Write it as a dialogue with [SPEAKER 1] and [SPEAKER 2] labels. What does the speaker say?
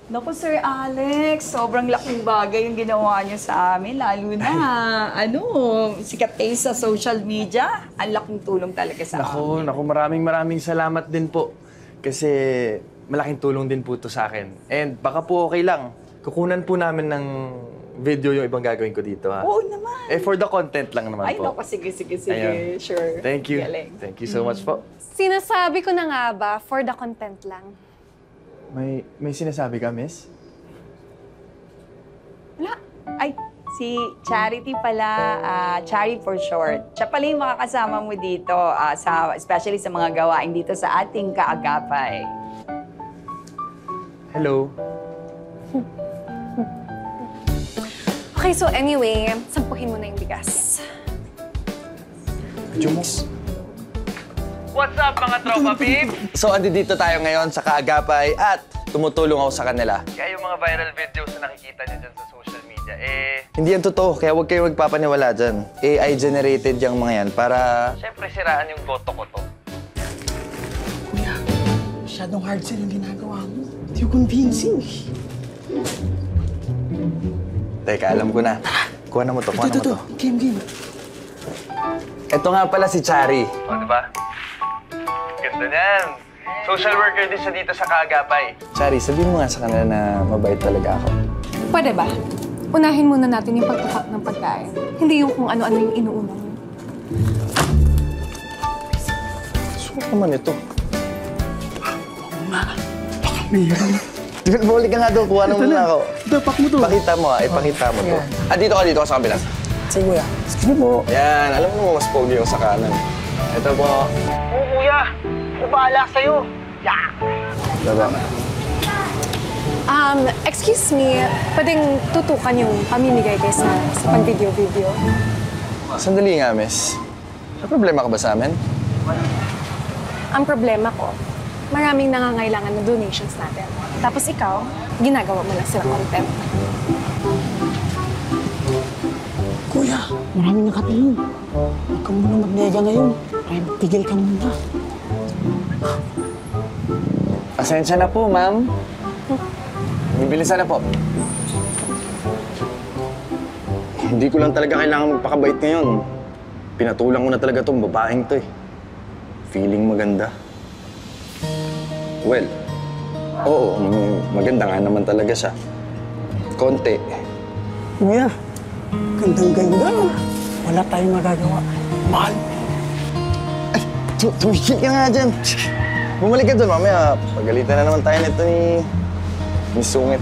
[SPEAKER 1] Naku, Sir Alex, sobrang laking bagay yung ginawa niyo sa amin. Lalo na, sikat kayo sa social media. Ang laking tulong talaga sa amin.
[SPEAKER 2] Naku, maraming salamat din po. Kasi malaking tulong din po to sa akin. And baka po okay lang, kukunan po namin ng video yung ibang gagawin ko dito, ha?
[SPEAKER 1] Oo naman.
[SPEAKER 2] For the content lang naman
[SPEAKER 1] Ay,
[SPEAKER 2] po.
[SPEAKER 1] naku, sige.
[SPEAKER 2] Ayun.
[SPEAKER 1] Sure.
[SPEAKER 2] Thank you.
[SPEAKER 1] Galing.
[SPEAKER 2] Thank you so much po.
[SPEAKER 3] Sinasabi ko na nga ba, for the content lang.
[SPEAKER 2] May sinasabi ka, miss?
[SPEAKER 1] Wala. Ay, si Charity pala, Chari for short. Siya pala yung makakasama mo dito, especially sa mga gawain dito sa ating kaagapay.
[SPEAKER 2] Hello.
[SPEAKER 3] Okay, so anyway, sampuhin mo na yung bigas.
[SPEAKER 2] Jumos. What's up, mga tropa peeps? So, andito tayo ngayon sa Kaagapay at tumutulong ako sa kanila. Kaya yung mga viral videos na nakikita niyo dyan sa social media, hindi yan totoo. Kaya huwag kayo magpapaniwala dyan. AI-generated yung mga yan para... Siyempre, siraan yung boto ko to.
[SPEAKER 4] Kuya, masyadong hard sell ang ginagawa mo. Hindi ko convincing.
[SPEAKER 2] Teka, alam ko na. Kuha na mo to, kuha na mo to.
[SPEAKER 4] Game.
[SPEAKER 2] Ito nga pala si Chari. O, diba? Ganda niyan. Social worker din siya dito sa Kaagapay. Chari, sabihin mo nga sa kanila na mabait talaga ako.
[SPEAKER 3] Pwede ba? Unahin muna natin yung pagpapak ng pagkain. Hindi yung kung ano-ano yung inuuna mo.
[SPEAKER 2] Suot naman ito.
[SPEAKER 4] Oo nga. Baka mayroon.
[SPEAKER 2] Balik ka nga doon, kuha na muna ako.
[SPEAKER 4] Dapak mo to.
[SPEAKER 2] Pakita mo ipakita mo to. Dito ka sa kabila.
[SPEAKER 4] Sige, kuya. Sige po.
[SPEAKER 2] Yan, alam mo mas pogi ako sa kanan. Ito po.
[SPEAKER 4] Oo, kuya. Ako bahala sa'yo. Yeah.
[SPEAKER 2] Diba?
[SPEAKER 3] Excuse me, pwedeng tutukan yung pamimigay kayo sa pag-video-video?
[SPEAKER 2] Sandali nga, miss. May problema ka ba sa amin?
[SPEAKER 3] Ang problema ko, maraming nangangailangan ng donations natin. Tapos ikaw, ginagawa mo lang sila content.
[SPEAKER 4] Kuya, maraming nakatingin. Huwag ka muna magnega ngayon. Ay, tigil ka muna.
[SPEAKER 2] Pasensya na po, ma'am. Bibilisan na po. Hindi ko lang talaga kailangan magpakabait ngayon. Pinatulang ko na talaga tong babaeng to eh. Feeling maganda. Well, oo, maganda nga naman talaga siya. Konti.
[SPEAKER 4] Kuya, gandang-ganda. Wala tayong magagawa. Mahal.
[SPEAKER 2] Ay, tumigil ka nga dyan. Bumalik ka doon, mamaya. Pagalitan na naman tayo nito ni Sungit.